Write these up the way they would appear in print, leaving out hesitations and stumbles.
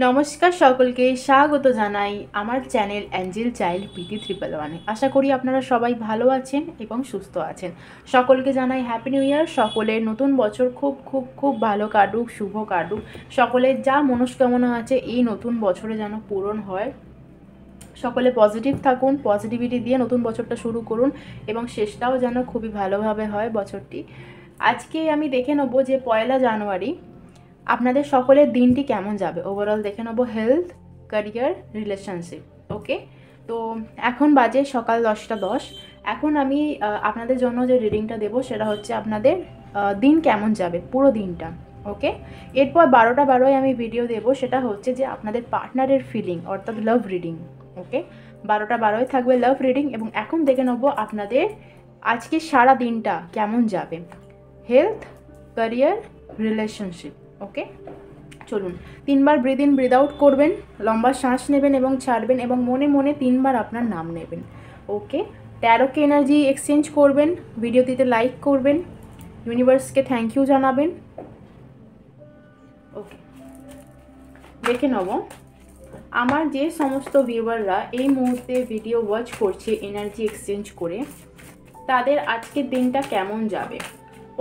নমস্কার সকলকে স্বাগত জানাই আমার চ্যানেল অ্যাঞ্জেল চাইল্ড পিটি 111। আশা করি আপনারা সবাই ভালো আছেন এবং সুস্থ আছেন। সকলকে জানাই হ্যাপি নিউ ইয়ার। সকলের নতুন বছর খুব খুব খুব ভালো কাটুক, শুভ কাটুক। সকলের যা মনস্কামনা আছে এই নতুন বছরে যেন পূরণ হয়। সকলে পজিটিভ থাকুন, পজিটিভিটি দিয়ে নতুন বছরটা শুরু করুন এবং শেষটাও যেন খুবই ভালোভাবে হয় বছরটি। আজকে আমি দেখে নেব যে 1 জানুয়ারি আপনাদের সকলের দিনটি কেমন যাবে। ওভারঅল দেখে নেবো হেলথ, ক্যারিয়ার, রিলেশনশিপ। ওকে, তো এখন বাজে সকাল 10টা 10। এখন আমি আপনাদের জন্য যে রিডিংটা দেবো সেটা হচ্ছে আপনাদের দিন কেমন যাবে, পুরো দিনটা। ওকে, এরপর 12টা 12 আমি ভিডিও দেবো, সেটা হচ্ছে যে আপনাদের পার্টনারের ফিলিং অর্থাৎ লাভ রিডিং। ওকে, 12টা 12 থাকবে লাভ রিডিং। এবং এখন দেখে নেবো আপনাদের আজকে সারা দিনটা কেমন যাবে, হেলথ, ক্যারিয়ার, রিলেশনশিপ। ওকে, চলুন 3বার ব্রিথ ইন ব্রিথ আউট করবেন, লম্বা শ্বাস নেবেন এবং ছাড়বেন এবং মনে মনে 3বার আপনার নাম নেবেন। ওকে, 13কে এনার্জি এক্সচেঞ্জ করবেন, ভিডিওটিতে লাইক করবেন, ইউনিভার্সকে থ্যাংক ইউ জানাবেন। ওকে, দেখে নেব আমার যে সমস্ত ভিউয়াররা এই মুহূর্তে ভিডিও ওয়াচ করছে এনার্জি এক্সচেঞ্জ করে, তাদের আজকের দিনটা কেমন যাবে।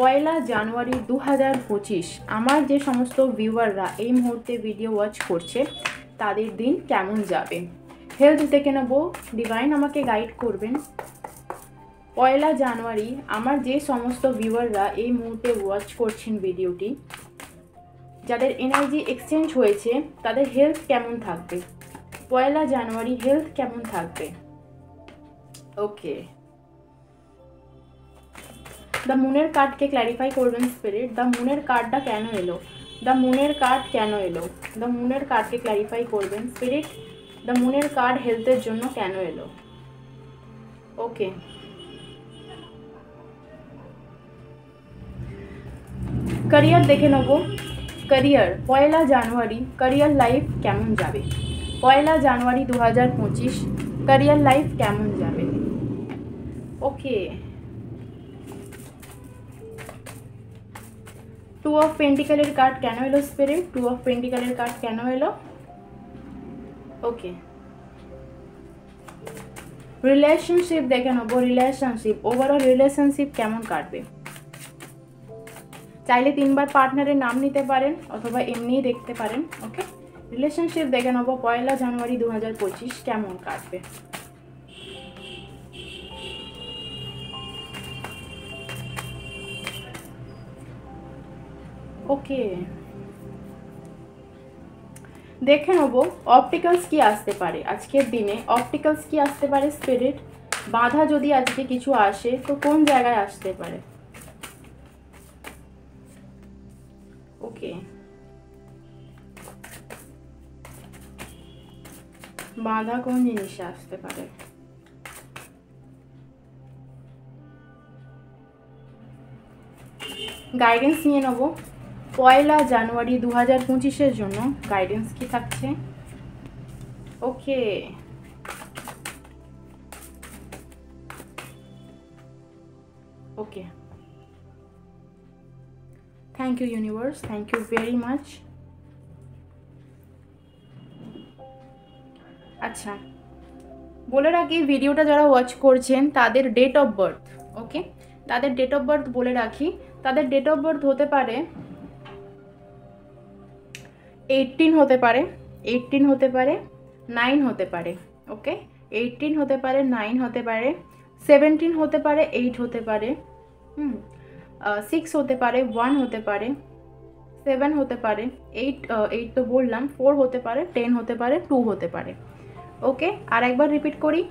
1 জানুয়ারি 2025 আমার যে সমস্ত ভিউয়াররা এই মুহূর্তে ভিডিও ওয়াচ করছে তাদের দিন কেমন যাবে। হেলথ দেখে নেব, ডিভাইন আমাকে গাইড করবেন। 1 জানুয়ারি আমার যে সমস্ত ভিউয়াররা এই মুহূর্তে ওয়াচ করছেন ভিডিওটি, যাদের এনার্জি এক্সচেঞ্জ হয়েছে তাদের হেলথ কেমন থাকবে। 1 জানুয়ারি হেলথ কেমন থাকবে। ওকে, দ্য মুনের কার্ডকে ক্ল্যারিফাই করবেন স্পিরিট। দ্য মুনের কার্ডটা কেন এলো, দ্য মুনের কার্ড কেন এলো, দ্য মুনের কার্ডকে ক্ল্যারিফাই করবেন স্পিরিট। দ্য মুনের কার্ড হেলথের জন্য কেন এলো। ওকে, ক্যারিয়ার দেখে নেব। ক্যারিয়ার 1 জানুয়ারি ক্যারিয়ার লাইফ কেমন যাবে। 1 জানুয়ারি 2025 ক্যারিয়ার লাইফ কেমন যাবে। ওকে, 2 অফ পেন্টিকেলের কার্ড কেন এলো স্পিরিট, 2 অফ পেন্টিকেলের কার্ড কেন এলো। ওকে, রিলেশনশিপ দেখে নেবো। রিলেশনশিপ, ওভারঅল রিলেশনশিপ কেমন কাটবে। চাইলে 3বার পার্টনারের নাম নিতে পারেন অথবা এমনিই দেখতে পারেন। ওকে, রিলেশনশিপ দেখে নেবো 1 জানুয়ারি 2025 কেমন কাটবে। ওকে, দেখে নেব অপটিক্যালস কি আসতে পারে আজকের দিনে। অপটিক্যালস কি আসতে পারে স্পিরিট, বাধা যদি আজকে কিছু আসে তো কোন জায়গায় আসতে পারে। ওকে, বাধা কোন জিনিসে আসতে পারে। গাইডেন্স নিয়ে নেব 1 জানুয়ারি 2025 জন্য গাইডেন্স কি থাকছে। Okay, okay, thank you universe, thank you very much. আচ্ছা, বলে রাখি ভিডিওটা যারা ওয়াচ করছেন তাদের ডেট অফ বার্থ। ওকে, তাদের ডেট অফ বার্থ বলে রাখি। তাদের ডেট অফ বার্থ হতে পারে 18 হতে পারে, 18 হতে পারে, 9 হতে পারে। ওকে, 18 হতে পারে, 9 হতে পারে, 17 হতে পারে, 8 হতে পারে, 6 হতে পারে, 1 হতে পারে, 7 হতে পারে, 8 তো বললাম, 4 হতে পারে, 10 হতে পারে, 2 হতে পারে। ওকে, আর একবার রিপিট করি,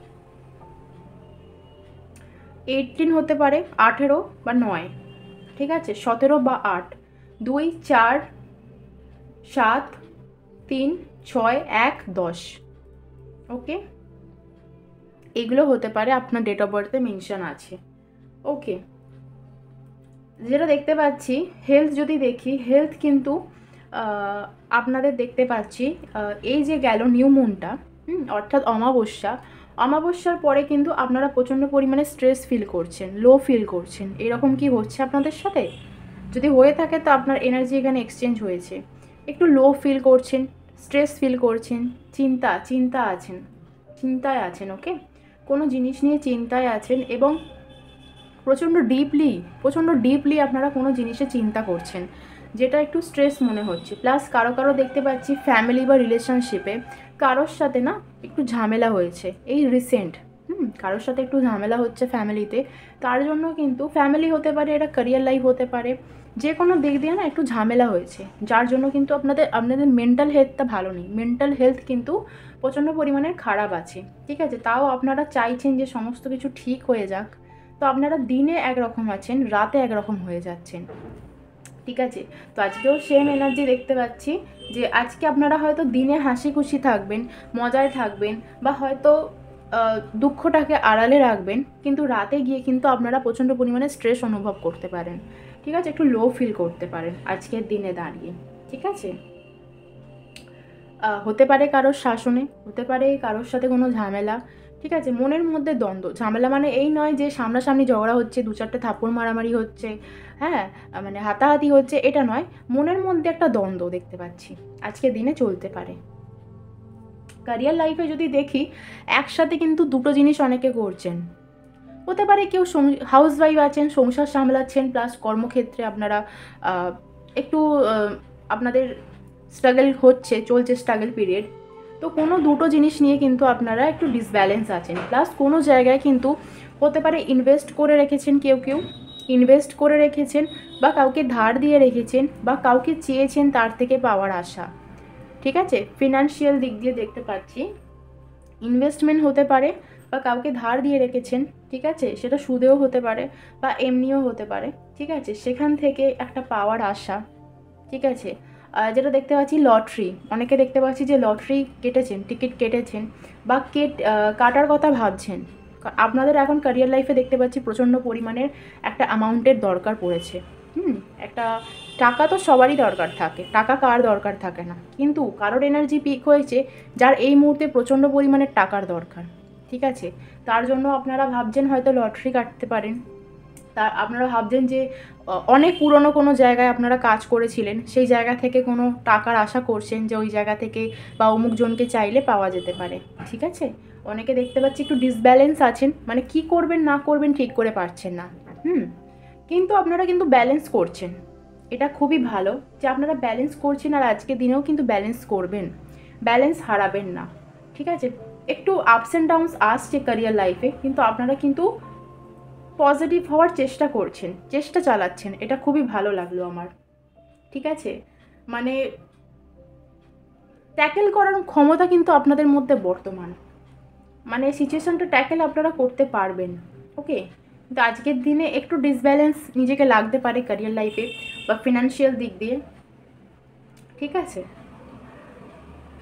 18 হতে পারে, 18 বা 9, ঠিক আছে, 17 বা 8, 2, 4, 7, 3, 6, 1, 10। ওকে, এগুলো হতে পারে আপনার ডেট অফ বার্থে মেনশন আছে। ওকে, যেটা দেখতে পাচ্ছি হেলথ যদি দেখি, হেলথ কিন্তু আপনাদের দেখতে পাচ্ছি এই যে গেল নিউ মুনটা, অর্থাৎ অমাবস্যার পরে কিন্তু আপনারা প্রচণ্ড পরিমাণে স্ট্রেস ফিল করছেন, লো ফিল করছেন। এরকম কি হচ্ছে আপনাদের সাথে? যদি হয়ে থাকে তো আপনার এনার্জি এখানে এক্সচেঞ্জ হয়েছে। একটু লো ফিল করছেন, স্ট্রেস ফিল করছেন, চিন্তায় আছেন, ওকে, কোনো জিনিস নিয়ে চিন্তায় আছেন এবং প্রচণ্ড ডিপলি আপনারা কোনো জিনিসে চিন্তা করছেন, যেটা একটু স্ট্রেস মনে হচ্ছে। প্লাস কারো দেখতে পাচ্ছি ফ্যামিলি বা রিলেশনশিপে কারোর সাথে না একটু ঝামেলা হয়েছে এই রিসেন্ট। কারোর সাথে একটু ঝামেলা হচ্ছে ফ্যামিলিতে, তার জন্য কিন্তু ফ্যামিলি হতে পারে, এটা ক্যারিয়ার লাইফ হতে পারে, যে কোনো দিক দিয়ে না একটু ঝামেলা হয়েছে, যার জন্য কিন্তু আপনাদের মেন্টাল হেলথটা ভালো নেই। মেন্টাল হেলথ কিন্তু প্রচণ্ড পরিমাণে খারাপ আছে, ঠিক আছে। তাও আপনারা চাইছেন যে সমস্ত কিছু ঠিক হয়ে যাক, তো আপনারা দিনে একরকম আছেন, রাতে একরকম হয়ে যাচ্ছেন, ঠিক আছে। তো আজকেও সেম এনার্জি দেখতে পাচ্ছি যে আজকে আপনারা হয়তো দিনে হাসি খুশি থাকবেন, মজায় থাকবেন, বা হয়তো দুঃখটাকে আড়ালে রাখবেন, কিন্তু রাতে গিয়ে কিন্তু আপনারা প্রচণ্ড পরিমাণে স্ট্রেস অনুভব করতে পারেন, ঠিক আছে, একটু লো ফিল করতে পারেন আজকের দিনে দাঁড়িয়ে, ঠিক আছে। হতে পারে কারোর শাসনে, হতে পারে কারোর সাথে কোনো ঝামেলা, ঠিক আছে। মনের মধ্যে দ্বন্দ্ব, ঝামেলা মানে এই নয় যে সামনাসামনি ঝগড়া হচ্ছে, 2-4টে থাপ্পড় মারামারি হচ্ছে, হ্যাঁ, মানে হাতাহাতি হচ্ছে, এটা নয়, মনের মধ্যে একটা দ্বন্দ্ব দেখতে পাচ্ছি আজকের দিনে চলতে পারে। ক্যারিয়ার লাইফে যদি দেখি, একসাথে কিন্তু দুটো জিনিস অনেকে করছেন। হতে পারে কেউ হাউস ওয়াইফ আছেন, সংসার সামলাচ্ছেন, প্লাস কর্মক্ষেত্রে আপনারা একটু আপনাদের চলছে স্ট্রাগল পিরিয়ড। তো কোনো দুটো জিনিস নিয়ে কিন্তু আপনারা একটু ডিসব্যালেন্স আছেন। প্লাস কোনো জায়গায় কিন্তু হতে পারে ইনভেস্ট করে রেখেছেন, কেউ ইনভেস্ট করে রেখেছেন, বা কাউকে ধার দিয়ে রেখেছেন, বা কাউকে চেয়েছেন তার থেকে পাওয়ার আশা, ঠিক আছে। ফিনান্সিয়াল দিক দিয়ে দেখতে পাচ্ছি ইনভেস্টমেন্ট হতে পারে, বা কাউকে ধার দিয়ে রেখেছেন, ঠিক আছে, সেটা সুদেও হতে পারে বা এমনিও হতে পারে, ঠিক আছে, সেখান থেকে একটা পাওয়ার আশা, ঠিক আছে। যেটা দেখতে পাচ্ছি লটারি, অনেকে দেখতে পাচ্ছি যে লটারি কেটেছেন, টিকিট কেটেছেন, বা কাটার কথা ভাবছেন। আপনাদের এখন ক্যারিয়ার লাইফে দেখতে পাচ্ছি প্রচণ্ড পরিমাণের একটা অ্যামাউন্টের দরকার পড়েছে। একটা টাকা তো সবারই দরকার থাকে, টাকা কার দরকার থাকে না, কিন্তু কারোর এনার্জি পিক হয়েছে যার এই মুহূর্তে প্রচণ্ড পরিমাণের টাকার দরকার, ঠিক আছে। তার জন্য আপনারা ভাবছেন হয়তো লটারি কাটতে পারেন, আপনারা ভাবছেন যে অনেক পুরনো কোনো জায়গায় আপনারা কাজ করেছিলেন, সেই জায়গা থেকে কোনো টাকার আশা করছেন যে ওই জায়গা থেকে বা অমুক জনকে চাইলে পাওয়া যেতে পারে, ঠিক আছে। অনেকে দেখতে পাচ্ছি একটু ডিসব্যালেন্স আছেন, মানে কি করবেন না করবেন ঠিক করে পারছেন না, কিন্তু আপনারা কিন্তু ব্যালেন্স করছেন, এটা খুবই ভালো যে আপনারা ব্যালেন্স করছেন, আর আজকে দিনেও কিন্তু ব্যালেন্স করবেন, ব্যালেন্স হারাবেন না, ঠিক আছে। একটু আপস অ্যান্ড ডাউনস আসছে ক্যারিয়ার লাইফে, কিন্তু আপনারা কিন্তু পজিটিভ হওয়ার চেষ্টা চালাচ্ছেন, এটা খুবই ভালো লাগলো আমার, ঠিক আছে। মানে ট্যাকেল করার ক্ষমতা কিন্তু আপনাদের মধ্যে বর্তমান, মানে সিচুয়েশনটা ট্যাকেল আপনারা করতে পারবেন, ওকে। কিন্তু আজকের দিনে একটু ডিসব্যালেন্স নিজেকে লাগতে পারে ক্যারিয়ার লাইফে বা ফিনান্সিয়াল দিক দিয়ে, ঠিক আছে।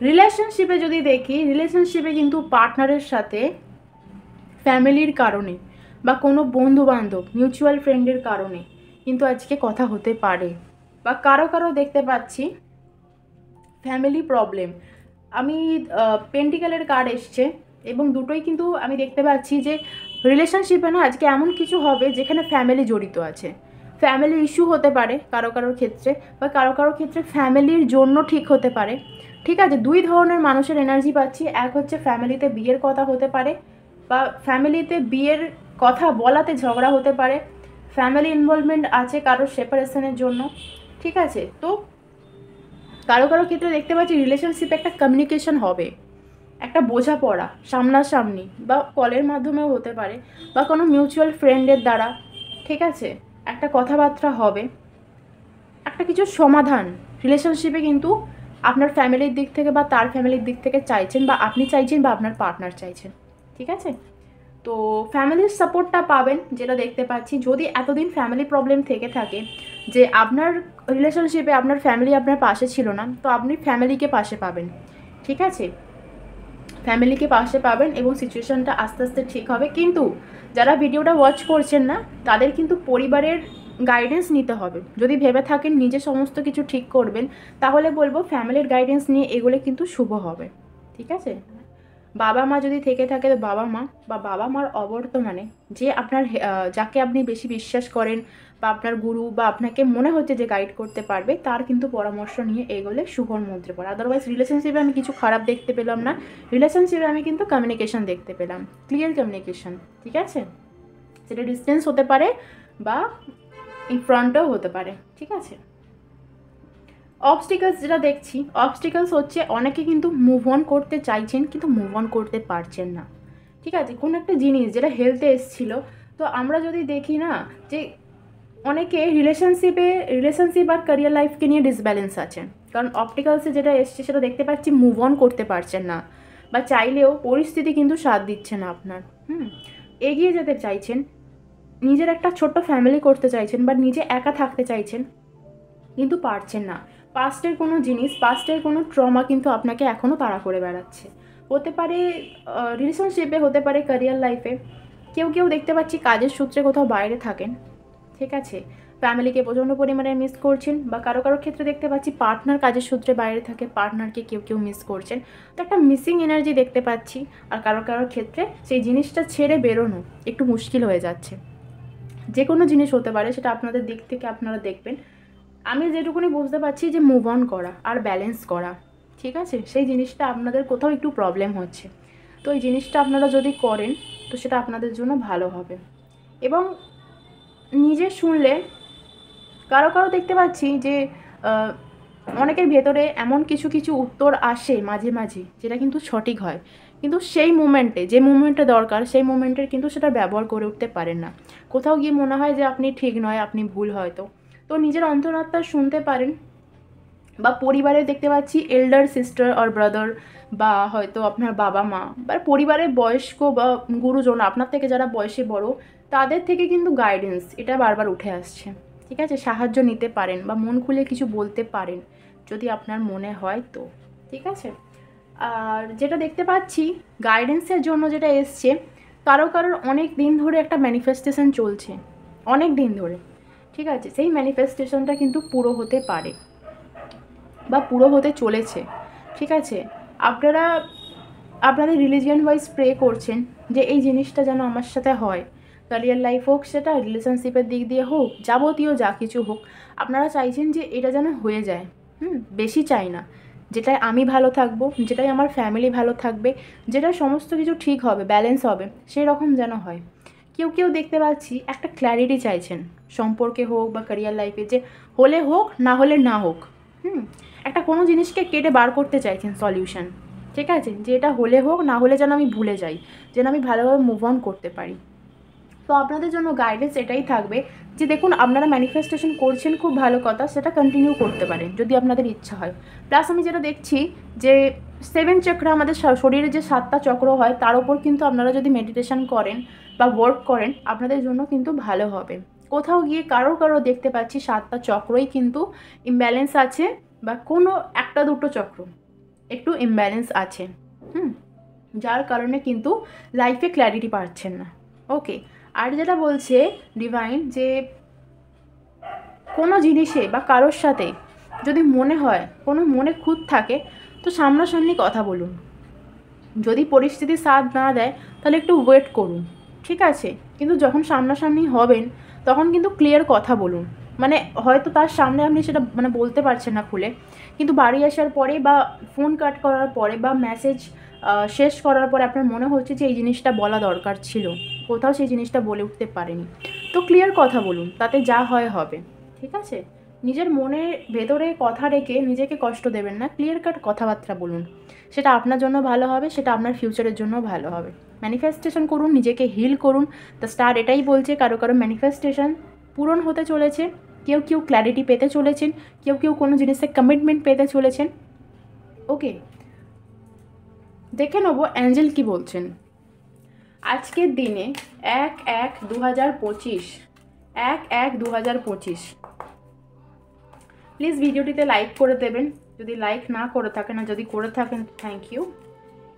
রিলেশনশিপে যদি দেখি, রিলেশনশিপে কিন্তু পার্টনারের সাথে ফ্যামিলির কারণে বা কোনো বন্ধু বান্ধব মিউচুয়াল ফ্রেন্ডের কারণে কিন্তু আজকে কথা হতে পারে, বা কারো দেখতে পাচ্ছি ফ্যামিলি প্রবলেম। আমি পেন্টিক্যালের কার্ড এসছে, এবং দুটোই কিন্তু আমি দেখতে পাচ্ছি যে রিলেশনশিপে না আজকে এমন কিছু হবে যেখানে ফ্যামিলি জড়িত আছে, ফ্যামিলি ইস্যু হতে পারে কারোর ক্ষেত্রে, বা কারোর ক্ষেত্রে ফ্যামিলির জন্য ঠিক হতে পারে, ঠিক আছে। দুই ধরনের মানুষের এনার্জি পাচ্ছি, এক হচ্ছে ফ্যামিলিতে বিয়ের কথা হতে পারে, বা ফ্যামিলিতে বিয়ের কথা বলাতে ঝগড়া হতে পারে, ফ্যামিলি ইনভলভমেন্ট আছে কারোর সেপারেশনের জন্য, ঠিক আছে। তো কারো ক্ষেত্রে দেখতে পাচ্ছি রিলেশনশিপে একটা কমিউনিকেশন হবে, একটা বোঝাপড়া সামনাসামনি বা কলের মাধ্যমেও হতে পারে, বা কোনো মিউচুয়াল ফ্রেন্ডের দ্বারা, ঠিক আছে, একটা কথাবার্তা হবে, একটা কিছু সমাধান রিলেশনশিপে কিন্তু আপনার ফ্যামিলির দিক থেকে বা তার ফ্যামিলির দিক থেকে চাইছেন, বা আপনি চাইছেন বা আপনার পার্টনার চাইছেন, ঠিক আছে। তো ফ্যামিলির সাপোর্টটা পাবেন, যেটা দেখতে পাচ্ছি। যদি এতদিন ফ্যামিলি প্রবলেম থেকে থাকে যে আপনার রিলেশনশিপে আপনার ফ্যামিলি আপনার পাশে ছিল না, তো আপনি ফ্যামিলিকে পাশে পাবেন, ঠিক আছে, ফ্যামিলিকে পাশে পাবেন এবং সিচুয়েশনটা আস্তে আস্তে ঠিক হবে। কিন্তু যারা ভিডিওটা ওয়াচ করছেন না, তাদের কিন্তু পরিবারের গাইডেন্স নিতে হবে। যদি ভেবে থাকেন নিজে সমস্ত কিছু ঠিক করবেন, তাহলে বলবো ফ্যামিলির গাইডেন্স নিয়ে এগুলো কিন্তু শুভ হবে, ঠিক আছে। বাবা মা যদি থেকে থাকে, তো বাবা মা বা বাবা মার অবর্তমানে যে আপনার যাকে আপনি বেশি বিশ্বাস করেন বা আপনার গুরু বা আপনাকে মনে হচ্ছে যে গাইড করতে পারবে, তার কিন্তু পরামর্শ নিয়ে এগোলে শুভর মধ্যে পড়ে। আদারওয়াইজ রিলেশনশিপে আমি কিছু খারাপ দেখতে পেলাম না, রিলেশনশিপে আমি কিন্তু কমিউনিকেশন দেখতে পেলাম, ক্লিয়ার কমিউনিকেশন। ঠিক আছে, সেটা ডিস্টেন্স হতে পারে বা ইন ফ্রন্টেও হতে পারে। ঠিক আছে, অবস্টিকলস যেটা দেখছি, অবস্টিকলস হচ্ছে অনেকে কিন্তু মুভ অন করতে চাইছেন কিন্তু মুভ অন করতে পারছেন না। ঠিক আছে, কোনো একটা জিনিস যেটা হেলথে এসেছিল, তো আমরা যদি দেখি না যে অনেকে রিলেশনশিপ আর ক্যারিয়ার লাইফকে নিয়ে ডিসব্যালেন্স আছে, কারণ অপটিক্যালসে যেটা এসছে সেটা দেখতে পাচ্ছি মুভ অন করতে পারছেন না, বা চাইলেও পরিস্থিতি কিন্তু সাথ দিচ্ছে না আপনার। এগিয়ে যেতে চাইছেন, নিজের একটা ছোট্ট ফ্যামিলি করতে চাইছেন বা নিজে একা থাকতে চাইছেন কিন্তু পারছেন না। পাস্টের কোনো জিনিস, পাস্টের কোনো ট্রমা কিন্তু আপনাকে এখনও তাড়া করে বেড়াচ্ছে। হতে পারে রিলেশনশিপে, হতে পারে ক্যারিয়ার লাইফে। কেউ কেউ দেখতে পাচ্ছি কাজের সূত্রে কোথাও বাইরে থাকেন, ঠিক আছে, ফ্যামিলিকে প্রচণ্ড পরিমাণে মিস করছেন, বা কারো কারো ক্ষেত্রে দেখতে পাচ্ছি পার্টনার কাজের সূত্রে বাইরে থাকে, পার্টনারকে কেউ কেউ মিস করছেন। তো একটা মিসিং এনার্জি দেখতে পাচ্ছি, আর কারো কারোর ক্ষেত্রে সেই জিনিসটা ছেড়ে বেরোনো একটু মুশকিল হয়ে যাচ্ছে। যে কোনো জিনিস হতে পারে, সেটা আপনাদের দিক থেকে আপনারা দেখবেন। আমি যেটুকুনি বুঝতে পারছি যে মুভ অন করা আর ব্যালেন্স করা, ঠিক আছে, সেই জিনিসটা আপনাদের কোথাও একটু প্রবলেম হচ্ছে। তো এই জিনিসটা আপনারা যদি করেন তো সেটা আপনাদের জন্য ভালো হবে। এবং নিজে শুনলে কারো কারো দেখতে পাচ্ছি যে অনেকের ভেতরে এমন কিছু কিছু উত্তর আসে মাঝে মাঝে, যেটা কিন্তু সঠিক হয়, কিন্তু সেই মুমেন্টে, যে মুমেন্টে দরকার সেই মুমেন্টের কিন্তু সেটা ব্যবহার করে উঠতে পারেন না। কোথাও গিয়ে মনে হয় যে আপনি ঠিক নয়, আপনি ভুল হয়তো। তো নিজের অন্তরাত্মা শুনতে পারেন, বা পরিবারে দেখতে পাচ্ছি এল্ডার সিস্টার আর ব্রাদার, বা হয়তো আপনার বাবা মা, বা পরিবারের বয়স্ক বা গুরুজন, আপনার থেকে যারা বয়সে বড়, তাদের থেকে কিন্তু গাইডেন্স এটা বারবার উঠে আসছে। ঠিক আছে, সাহায্য নিতে পারেন বা মন খুলে কিছু বলতে পারেন যদি আপনার মনে হয় তো। ঠিক আছে, আর যেটা দেখতে পাচ্ছি গাইডেন্সের জন্য যেটা এসছে, কারো কারোর অনেক দিন ধরে একটা ম্যানিফেস্টেশন চলছে, অনেক দিন ধরে। ঠিক আছে, সেই ম্যানিফেস্টেশনটা কিন্তু পুরো হতে পারে বা পুরো হতে চলেছে। ঠিক আছে, আপনারা আপনাদের রিলিজিয়ান ওয়াইজ প্রে করছেন যে এই জিনিসটা যেন আমার সাথে হয়, ক্যারিয়ার লাইফ হোক, সেটা রিলেশনশিপের দিক দিয়ে হোক, যাবতীয় যা কিছু হোক, আপনারা চাইছেন যে এটা যেন হয়ে যায়। বেশি চাই না, যেটাই আমি ভালো থাকবো, যেটাই আমার ফ্যামিলি ভালো থাকবে, যেটা সমস্ত কিছু ঠিক হবে, ব্যালেন্স হবে, সেই রকম যেন হয়। কেউ কেউ দেখতে পাচ্ছি একটা ক্ল্যারিটি চাইছেন সম্পর্কে হোক বা ক্যারিয়ার লাইফে, যে হলে হোক, না হলে না হোক। একটা কোনো জিনিসকে কেটে বার করতে চাইছেন সলিউশন। ঠিক আছে, যে এটা হলে হোক, না হলে যেন আমি ভুলে যাই, যেন আমি ভালোভাবে মুভ অন করতে পারি। তো আপনাদের জন্য গাইডেন্স এটাই থাকবে যে দেখুন, আপনারা ম্যানিফেস্টেশন করছেন, খুব ভালো কথা, সেটা কন্টিনিউ করতে পারেন যদি আপনাদের ইচ্ছা হয়। প্লাস আমি যেটা দেখছি যে 7 চক্র, আমাদের শরীরে যে 7টা চক্র হয়, তার ওপর কিন্তু আপনারা যদি মেডিটেশন করেন বা ওয়ার্ক করেন, আপনাদের জন্য কিন্তু ভালো হবে। কোথাও গিয়ে কারো দেখতে পাচ্ছি 7টা চক্রই কিন্তু ইমব্যালেন্স আছে, বা কোনো একটা দুটো চক্র একটু ইমব্যালেন্স আছে, যার কারণে কিন্তু লাইফে ক্ল্যারিটি পাচ্ছেন না। ওকে, আর যেটা বলছে ডিভাইন, যে কোনো জিনিসে বা কারোর সাথে যদি মনে হয়, কোনো মনে খুঁত থাকে, তো সামনাসামনি কথা বলুন। যদি পরিস্থিতি সাথ না দেয় তাহলে একটু ওয়েট করুন। ঠিক আছে, কিন্তু যখন সামনাসামনি হবেন তখন কিন্তু ক্লিয়ার কথা বলুন। মানে হয়তো তার সামনে আপনি সেটা বলতে পারছেন না খুলে, কিন্তু বাড়ি আসার পরে বা ফোন কাট করার পরে বা মেসেজ শেষ করার পরে আপনার মনে হচ্ছে যে এই জিনিসটা বলা দরকার ছিল, কোথাও সেই জিনিসটা বলে উঠতে পারেনি, তো ক্লিয়ার কথা বলুন, তাতে যা হয় হবে। ঠিক আছে, নিজের মনের ভেতরে কথা রেখে নিজেকে কষ্ট দেবেন না, ক্লিয়ার কাট কথাবার্তা বলুন, সেটা আপনার জন্য ভালো হবে, সেটা আপনার ফিউচারের জন্য ভালো হবে। ম্যানিফেস্টেশন করুন, নিজেকে হিল করুন। দ্য স্টার এটাই বলছে, কারো কারো ম্যানিফেস্টেশন পূরণ হতে চলেছে, কেউ কেউ ক্ল্যারিটি পেতে চলেছেন, কেউ কেউ কোনো জিনিসে কমিটমেন্ট পেতে চলেছেন। ওকে, দেখে নেবো অ্যাঞ্জেল কি বলছেন আজকের দিনে 1/1/2025, 1/1/2025। প্লিজ ভিডিওটিতে লাইক করে দেবেন যদি লাইক না করে থাকেন, আর যদি করে থাকেন থ্যাংক ইউ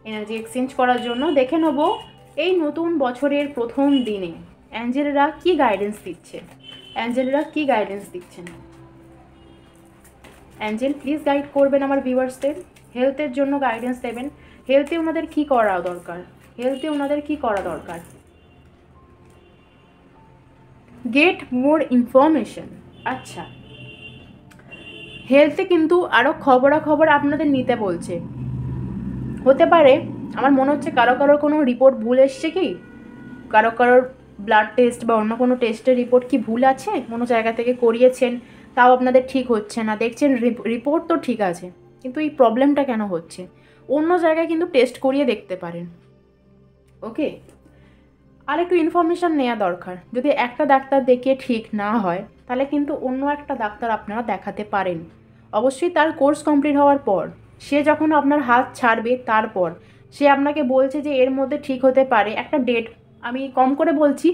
এনার্জি এক্সচেঞ্জ করার জন্য। দেখে নেব এই নতুন বছরের প্রথম দিনে অ্যাঞ্জেলরা কি গাইডেন্স দিচ্ছে, অ্যাঞ্জেলরা কি গাইডেন্স দিচ্ছেন। অ্যাঞ্জেল প্লিজ গাইড করবেন আমার ভিউয়ার্সদের, হেলথের জন্য গাইডেন্স দেবেন। হেলথে ওনাদের কি করা দরকার, হেলথে ওনাদের কি করা দরকার। Get more information. আচ্ছা, হেলথে কিন্তু আরও খবরাখবর আপনাদের নিতে বলছে। হতে পারে, আমার মনে হচ্ছে কারো কোনো রিপোর্ট ভুল এসছে কি, কারোর ব্লাড টেস্ট বা অন্য কোনো টেস্টের রিপোর্ট কি ভুল আছে, কোনো জায়গা থেকে করিয়েছেন তাও আপনাদের ঠিক হচ্ছে না, দেখছেন রিপোর্ট তো ঠিক আছে কিন্তু এই প্রবলেমটা কেন হচ্ছে, অন্য জায়গায় কিন্তু টেস্ট করিয়ে দেখতে পারেন। ওকে, আর একটু ইনফরমেশান নেওয়া দরকার। যদি একটা ডাক্তার দেখিয়ে ঠিক না হয় তাহলে কিন্তু অন্য একটা ডাক্তার আপনারা দেখাতে পারেন, অবশ্যই তার কোর্স কমপ্লিট হওয়ার পর। সে যখন আপনার হাত ছাড়বে তারপর সে আপনাকে বলছে যে এর মধ্যে ঠিক হতে পারে, একটা ডেট আমি কম করে বলছি,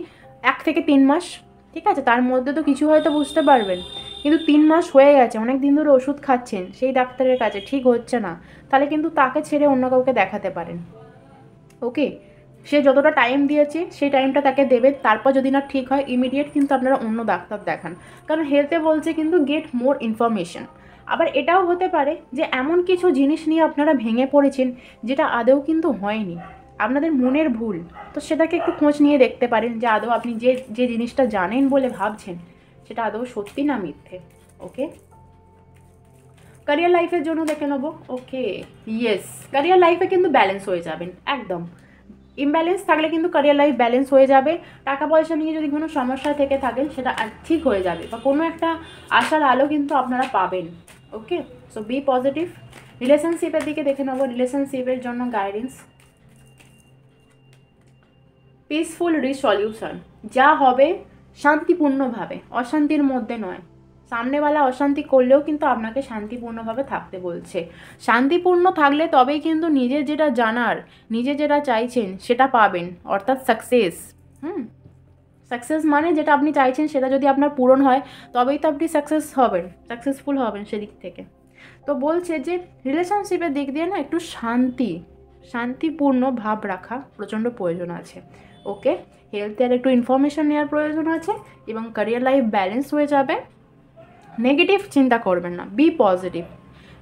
1 থেকে 3 মাস, ঠিক আছে, তার মধ্যে তো কিছু হয়তো বুঝতে পারবেন। কিন্তু 3 মাস হয়ে গেছে, অনেক দিন ধরে ওষুধ খাচ্ছেন, সেই ডাক্তারের কাছে ঠিক হচ্ছে না, তাহলে কিন্তু তাকে ছেড়ে অন্য কাউকে দেখাতে পারেন। ওকে, সে যতটা টাইম দিয়েছে সেই টাইমটা তাকে দেবেন, তারপর যদি না ঠিক হয় ইমিডিয়েট কিন্তু আপনারা অন্য ডাক্তার দেখান, কারণ হেলথে বলছে কিন্তু গেট মোর ইনফরমেশন। আবার এটাও হতে পারে যে এমন কিছু জিনিস নিয়ে আপনারা ভেঙে পড়েছেন যেটা আদৌ কিন্তু হয়নি, আপনাদের মনের ভুল, তো সেটাকে একটু খোঁজ নিয়ে দেখতে পারেন যে আদৌ আপনি যে যে জিনিসটা জানেন বলে ভাবছেন সেটা আদৌ সত্যি না মিথ্যে। ওকে, ক্যারিয়ার লাইফের জন্য দেখে নেবো। ওকে, ইয়েস, ক্যারিয়ার লাইফে কিন্তু ব্যালেন্স হয়ে যাবেন একদম। ইমব্যালেন্স থাকলে কিন্তু ক্যারিয়ার লাইফ ব্যালেন্স হয়ে যাবে। টাকা পয়সা নিয়ে যদি কোনো সমস্যা থেকে থাকেন সেটা ঠিক হয়ে যাবে, বা কোনো একটা আশার আলো কিন্তু আপনারা পাবেন। ওকে, সো বি পজিটিভ। রিলেশনশিপের দিকে দেখে নেবো, রিলেশনশিপের জন্য গাইডেন্স। পিসফুল রিসলিউশন, যা হবে শান্তিপূর্ণভাবে, অশান্তির মধ্যে নয়। সামনেওয়ালা অশান্তি করলেও কিন্তু আপনাকে শান্তিপূর্ণভাবে থাকতে বলছে। শান্তিপূর্ণ থাকলে তবেই কিন্তু নিজের যেটা জানার, নিজে যেটা চাইছেন সেটা পাবেন, অর্থাৎ সাকসেস। সাকসেস মানে যেটা আপনি চাইছেন সেটা যদি আপনার পূরণ হয় তবেই তো আপনি সাকসেসফুল হবেন সেদিক থেকে। তো বলছে যে রিলেশনশিপের দিক দিয়ে না একটু শান্তিপূর্ণ ভাব রাখা প্রচণ্ড প্রয়োজন আছে। ওকে, হেলথের একটু ইনফরমেশন নেওয়ার প্রয়োজন আছে এবং ক্যারিয়ার লাইফ ব্যালেন্স হয়ে যাবে। নেগেটিভ চিন্তা করবেন না, বি পজিটিভ।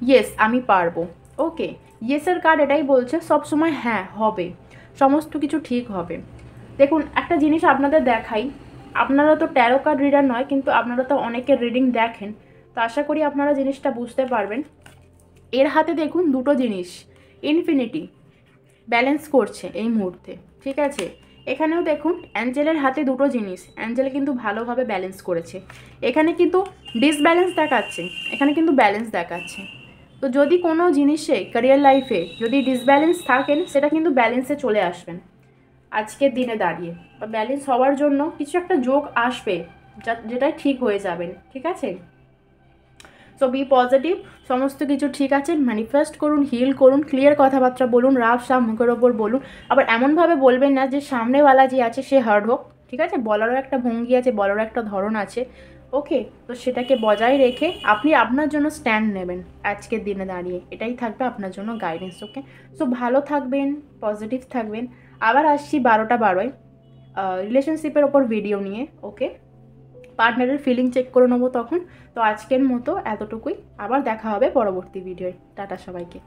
ইয়েস, আমি পারবো। ওকে, ইয়েসের কার্ড এটাই বলছে সবসময় হ্যাঁ হবে, সমস্ত কিছু ঠিক হবে। দেখুন একটা জিনিস আপনাদের দেখাই, আপনারা তো ট্যারো কার্ড রিডার নয়, কিন্তু আপনারা তো অনেকের রিডিং দেখেন, তো আশা করি আপনারা জিনিসটা বুঝতে পারবেন। এর হাতে দেখুন দুটো জিনিস, ইনফিনিটি ব্যালেন্স করছে এই মুহূর্তে, ঠিক আছে। এখানেও দেখুন অ্যাঞ্জেলের হাতে দুটো জিনিস, অ্যাঞ্জেল কিন্তু ভালোভাবে ব্যালেন্স করেছে। এখানে কিন্তু ডিসব্যালেন্স দেখাচ্ছে, এখানে কিন্তু ব্যালেন্স দেখাচ্ছে। তো যদি কোনো জিনিসে ক্যারিয়ার লাইফে যদি ডিসব্যালেন্স থাকেন সেটা কিন্তু ব্যালেন্সে চলে আসবেন আজকের দিনে দাঁড়িয়ে, বা ব্যালেন্স হওয়ার জন্য কিছু একটা যোগ আসবে যেটা ঠিক হয়ে যাবেন, ঠিক আছে। সো বি পজিটিভ, সমস্ত কিছু ঠিক আছে, ম্যানিফেস্ট করুন, হিল করুন, ক্লিয়ার কথাবার্তা বলুন, রাফ সাফ মুখের ওপর বলুন। আবার এমনভাবে বলবেন না যে সামনেওয়ালা যে আছে সে হার্ড হোক, ঠিক আছে, বলারও একটা ভঙ্গি আছে, বলারও একটা ধরন আছে। ওকে, তো সেটাকে বজায় রেখে আপনি আপনার জন্য স্ট্যান্ড নেবেন আজকের দিনে দাঁড়িয়ে, এটাই থাকবে আপনার জন্য গাইডেন্স। ওকে, সো ভালো থাকবেন, পজিটিভ থাকবেন। আবার আসছি 12টা 12-য় রিলেশনশিপের ওপর ভিডিও নিয়ে। ওকে, পার্টনারের ফিলিং চেক করে নেবো তখন। তো আজকের মতো এতটুকুই, আবার দেখা হবে পরবর্তী ভিডিওয়। টাটা সবাইকে।